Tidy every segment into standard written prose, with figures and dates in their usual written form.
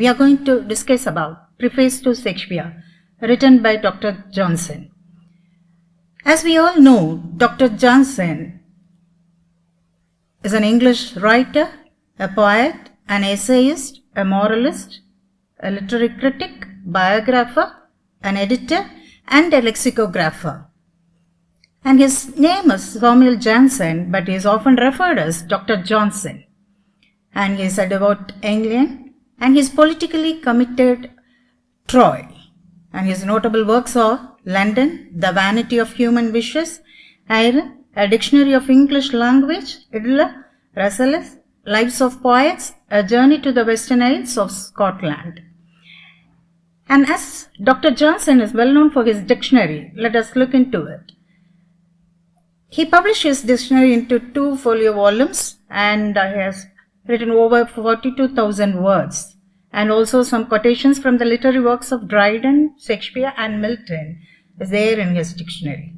we are going to discuss about Preface to Shakespeare, written by Dr. Johnson. As we all know, Dr. Johnson is an English writer, a poet, an essayist, a moralist, a literary critic, biographer, an editor, and a lexicographer. And his name is Samuel Johnson, but he is often referred as Dr. Johnson. And he is a devout Anglican, and he is politically committed Troy. And his notable works are London, The Vanity of Human Wishes, Iron, A Dictionary of English Language, Idler, Rasselas, Lives of Poets, A Journey to the Western Isles of Scotland. And as Dr. Johnson is well known for his dictionary, let us look into it. He published his dictionary into 2 folio volumes, and he has written over 42,000 words, and also some quotations from the literary works of Dryden, Shakespeare, and Milton is there in his dictionary.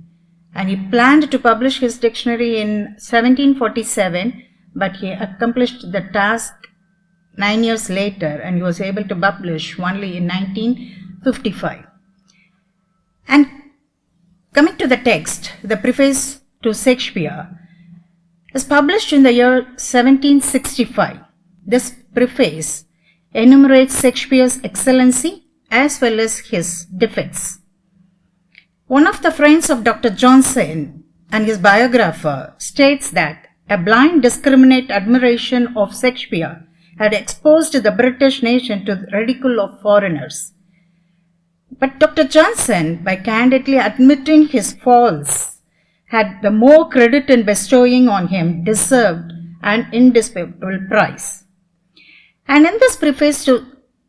And he planned to publish his dictionary in 1747, but he accomplished the task 9 years later, and he was able to publish only in 1955. And coming to the text, the Preface to Shakespeare is published in the year 1765. This preface enumerates Shakespeare's excellency as well as his defects. One of the friends of Dr. Johnson and his biographer states that a blind, discriminate admiration of Shakespeare had exposed the British nation to the ridicule of foreigners. But Dr. Johnson, by candidly admitting his faults, had the more credit in bestowing on him deserved an indisputable prize. And in this preface to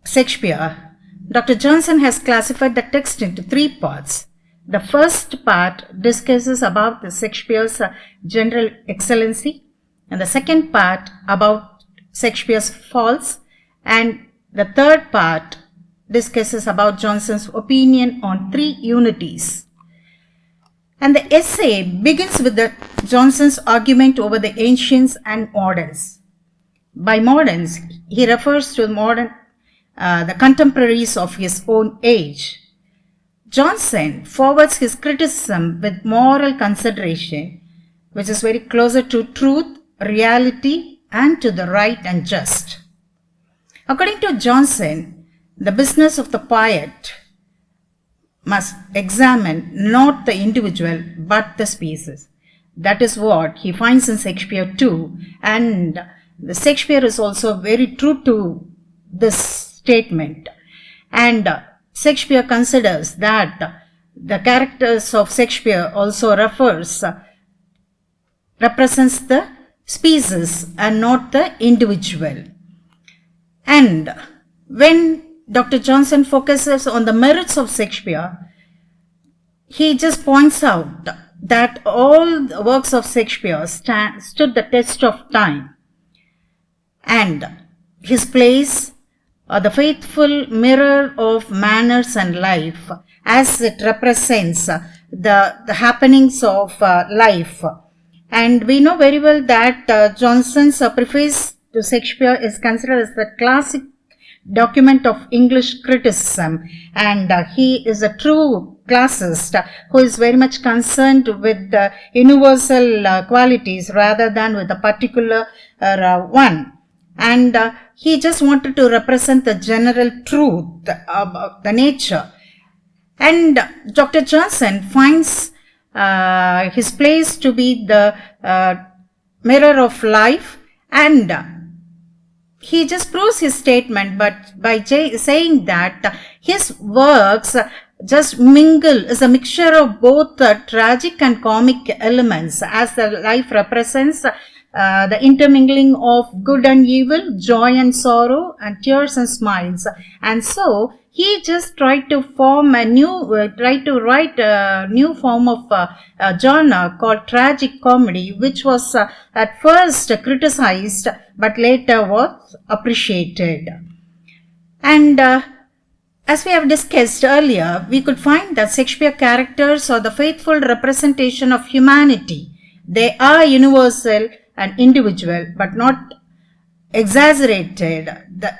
Shakespeare, Dr. Johnson has classified the text into 3 parts. The first part discusses about the Shakespeare's general excellency, and the second part about Shakespeare's faults, and the third part discusses about Johnson's opinion on 3 unities. And the essay begins with Johnson's argument over the ancients and moderns. By moderns, he refers to the contemporaries of his own age. Johnson forwards his criticism with moral consideration, which is very closer to truth, reality, and to the right and just. According to Johnson, the business of the poet must examine not the individual but the species. That is what he finds in Shakespeare too, and the Shakespeare is also very true to this statement. And Shakespeare considers that the characters of Shakespeare also represents the species and not the individual. And when Dr. Johnson focuses on the merits of Shakespeare, he just points out that all the works of Shakespeare stood the test of time, and his plays are the faithful mirror of manners and life as it represents the happenings of life. And we know very well that Johnson's preface to Shakespeare is considered as the classic document of English criticism, and he is a true classicist who is very much concerned with the universal qualities rather than with a particular one. And he just wanted to represent the general truth about the nature. And Dr. Johnson finds his plays to be the mirror of life, and he just proves his statement but by saying that his works just is a mixture of both tragic and comic elements, as the life represents the intermingling of good and evil, joy and sorrow, and tears and smiles. And so he just tried to write a new form of genre called tragic comedy, which was at first criticized but later was appreciated. And as we have discussed earlier, we could find that Shakespeare characters are the faithful representation of humanity. They are universal and individual, but not exaggerated.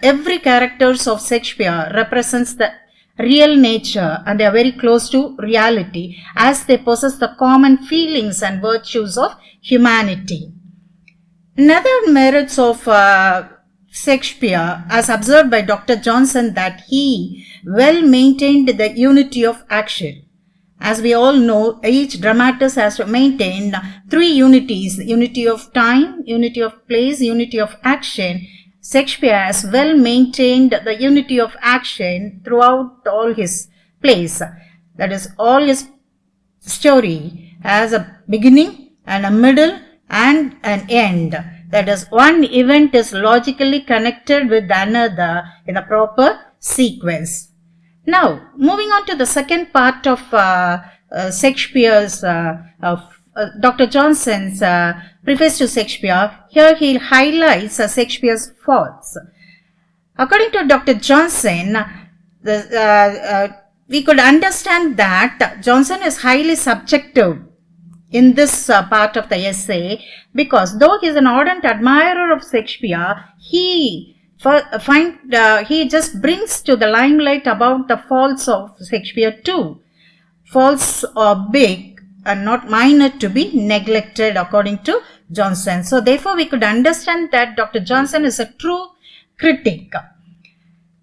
Every characters of Shakespeare represents the real nature, and they are very close to reality as they possess the common feelings and virtues of humanity. Another merits of Shakespeare, as observed by Dr. Johnson, that he well maintained the unity of action. As we all know, each dramatist has to maintain three unities: unity of time, unity of place, unity of action. Shakespeare has well maintained the unity of action throughout all his plays. That is, all his story has a beginning and a middle and an end. That is, one event is logically connected with another in a proper sequence. Now, moving on to the second part of Shakespeare's, Dr. Johnson's Preface to Shakespeare, here he highlights Shakespeare's faults. According to Dr. Johnson, we could understand that Johnson is highly subjective in this part of the essay, because though he is an ardent admirer of Shakespeare, he just brings to the limelight about the faults of Shakespeare too. Faults are big and not minor to be neglected, according to Johnson. So therefore we could understand that Dr. Johnson is a true critic.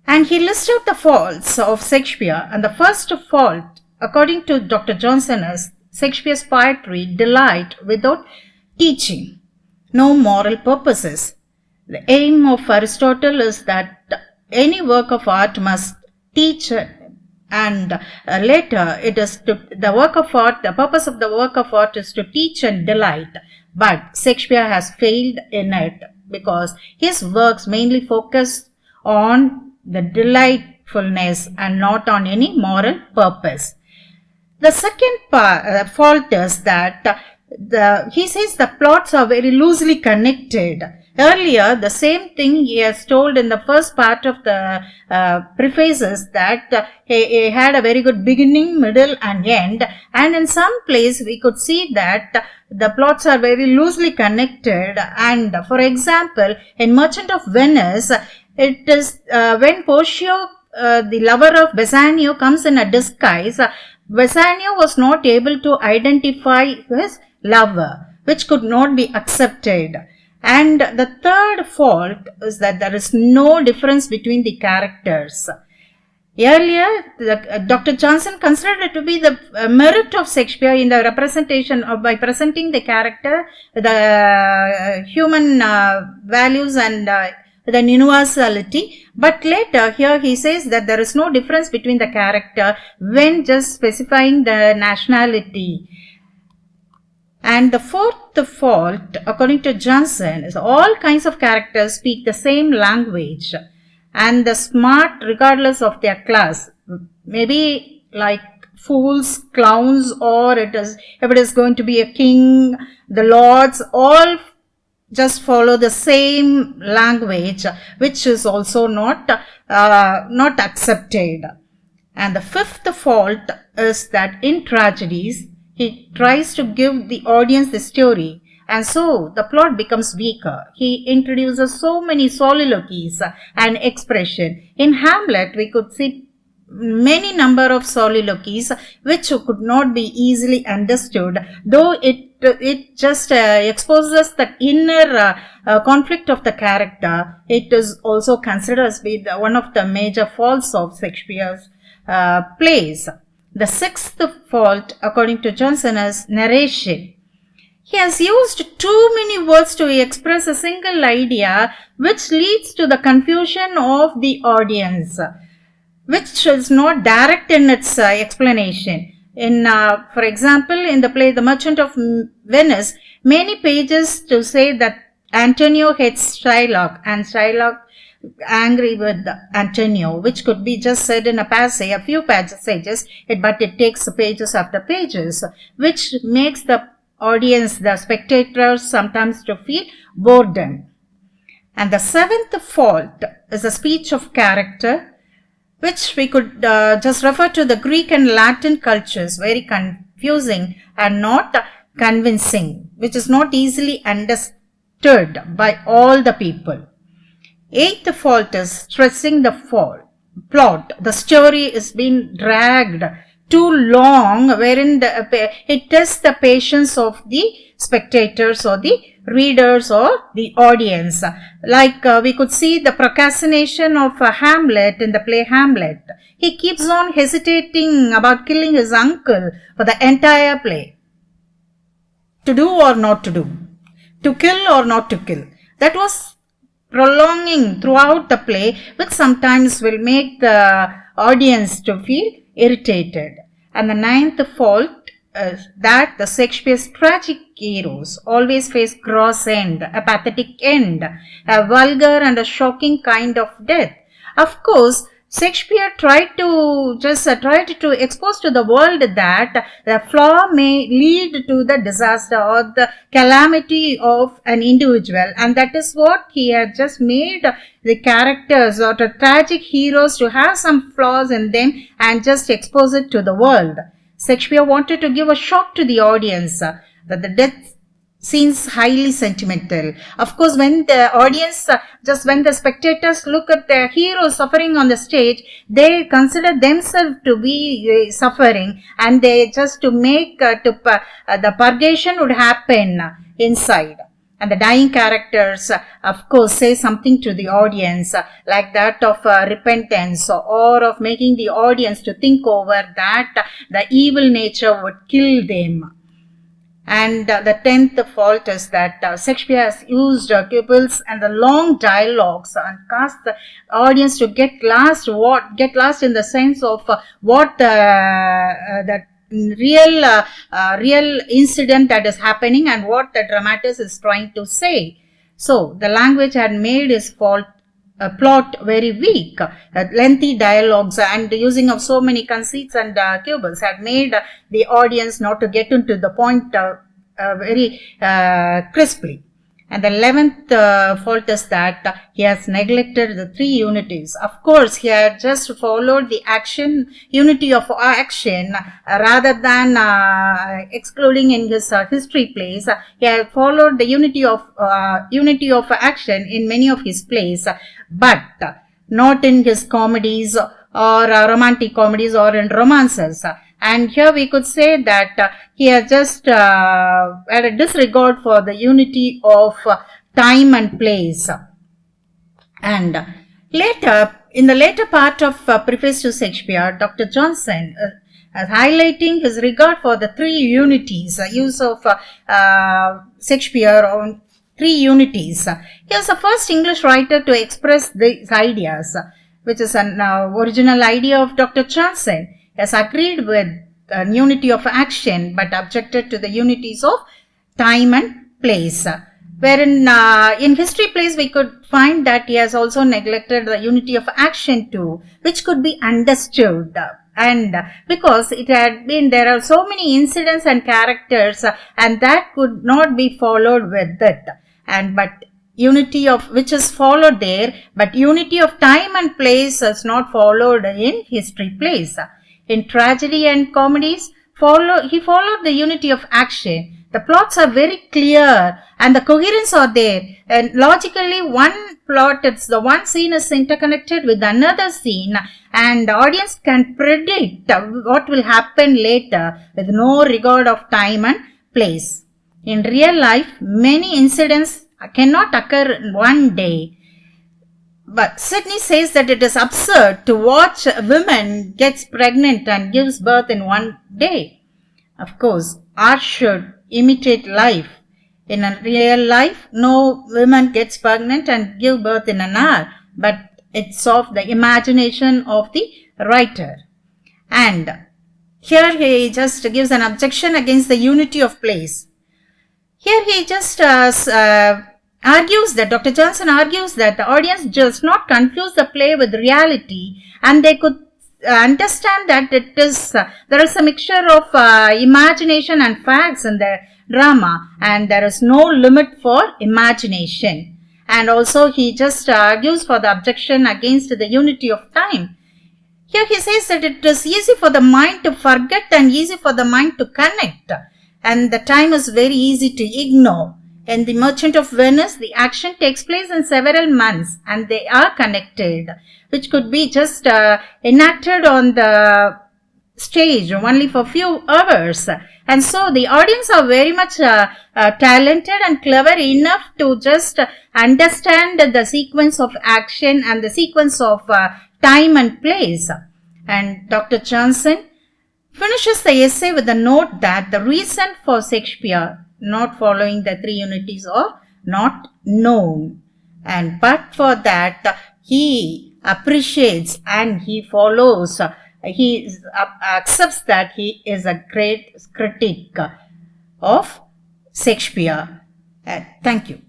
And he lists out the faults of Shakespeare, and the first fault, according to Dr. Johnson, is Shakespeare's poetry delight without teaching, no moral purposes. The aim of Aristotle is that any work of art must teach, and later it is the work of art, the purpose of the work of art is to teach and delight. But Shakespeare has failed in it, because his works mainly focus on the delightfulness and not on any moral purpose. The second fault is that he says the plots are very loosely connected. Earlier, the same thing he has told in the first part of the prefaces, that he had a very good beginning, middle and end, and in some place we could see that the plots are very loosely connected. And for example, in Merchant of Venice, it is when Portia, the lover of Bassanio, comes in a disguise, Bassanio was not able to identify his lover, which could not be accepted. And the third fault is that there is no difference between the characters. Earlier, Dr. Johnson considered it to be the merit of Shakespeare in the representation of, by presenting the character, the human values and the universality. But later, here he says that there is no difference between the character when just specifying the nationality. And the fourth fault, according to Johnson, is all kinds of characters speak the same language, and the smart regardless of their class, maybe like fools, clowns, or if it is going to be a king, the lords, all just follow the same language, which is also not accepted. And the fifth fault is that in tragedies, he tries to give the audience the story, and so the plot becomes weaker. He introduces so many soliloquies and expression. In Hamlet, we could see many number of soliloquies which could not be easily understood, though it just exposes the inner conflict of the character. It is also considered as being one of the major faults of Shakespeare's plays. The sixth fault, according to Johnson, is narration. He has used too many words to express a single idea, which leads to the confusion of the audience, which is not direct in its explanation. For example, in the play The Merchant of Venice, many pages to say that Antonio hates Shylock and Shylock angry with Antonio, which could be just said in a few passages, but it takes pages after pages, which makes the audience, the spectators, sometimes to feel boredom. And the seventh fault is the speech of character, which we could just refer to the Greek and Latin cultures, very confusing and not convincing, which is not easily understood by all the people. Eighth fault is stressing the plot. The story is being dragged too long, wherein it tests the patience of the spectators or the readers or the audience. Like we could see the procrastination of Hamlet in the play Hamlet. He keeps on hesitating about killing his uncle for the entire play. To do or not to do, to kill or not to kill. That was prolonging throughout the play, which sometimes will make the audience to feel irritated. And the ninth fault is that the Shakespeare's tragic heroes always face gross end, a pathetic end, a vulgar and a shocking kind of death. Of course, Shakespeare tried to expose to the world that the flaw may lead to the disaster or the calamity of an individual, and that is what he had just made the characters or the tragic heroes to have some flaws in them and just expose it to the world. Shakespeare wanted to give a shock to the audience that the death scenes highly sentimental. Of course, when the audience, when the spectators look at the hero suffering on the stage, they consider themselves to be suffering, and they just to make the purgation would happen inside. And the dying characters, of course, say something to the audience, like that of repentance or of making the audience to think over that the evil nature would kill them. And the 10th fault is that Shakespeare has used quibbles and the long dialogues and caused the audience to get lost in the sense of what the real incident that is happening and what the dramatist is trying to say. So the language had made his plot very weak. Lengthy dialogues and using of so many conceits and quibbles had made the audience not to get into the point very crisply. And the 11th fault is that he has neglected the three unities. Of course, he had just followed the unity of action rather than excluding in his history plays. He had followed the unity of action in many of his plays, but not in his comedies or romantic comedies or in romances. And here we could say that he has just had a disregard for the unity of time and place. And later, in the later part of Preface to Shakespeare, Dr. Johnson highlighting his regard for the three unities, use of Shakespeare on three unities. He was the first English writer to express these ideas, which is an original idea of Dr. Johnson. He has agreed with unity of action but objected to the unities of time and place. Wherein in history plays we could find that he has also neglected the unity of action too, which could be understood. And because it had been, there are so many incidents and characters and that could not be followed with it. And but unity of which is followed there, but unity of time and place is not followed in history plays. In tragedy and comedies, he followed the unity of action. The plots are very clear and the coherence are there. And logically, one plot, it's the one scene is interconnected with another scene, and the audience can predict what will happen later with no regard of time and place. In real life, many incidents cannot occur in one day. But Sidney says that it is absurd to watch a woman gets pregnant and gives birth in one day. Of course, art should imitate life. In a real life, no woman gets pregnant and give birth in an hour, but it's of the imagination of the writer. And here he just gives an objection against the unity of place. Here he just Dr. Johnson argues that the audience does not confuse the play with reality, and they could understand that there is a mixture of imagination and facts in the drama, and there is no limit for imagination. And also he just argues for the objection against the unity of time. Here he says that it is easy for the mind to forget and easy for the mind to connect, and the time is very easy to ignore. In The Merchant of Venice, the action takes place in several months and they are connected, which could be just enacted on the stage only for few hours. And so the audience are very much talented and clever enough to just understand the sequence of action and the sequence of time and place. And Dr. Johnson finishes the essay with the note that the reason for Shakespeare not following the three unities are not known, and but for that he appreciates and he follows, he accepts that he is a great critic of Shakespeare. Thank you.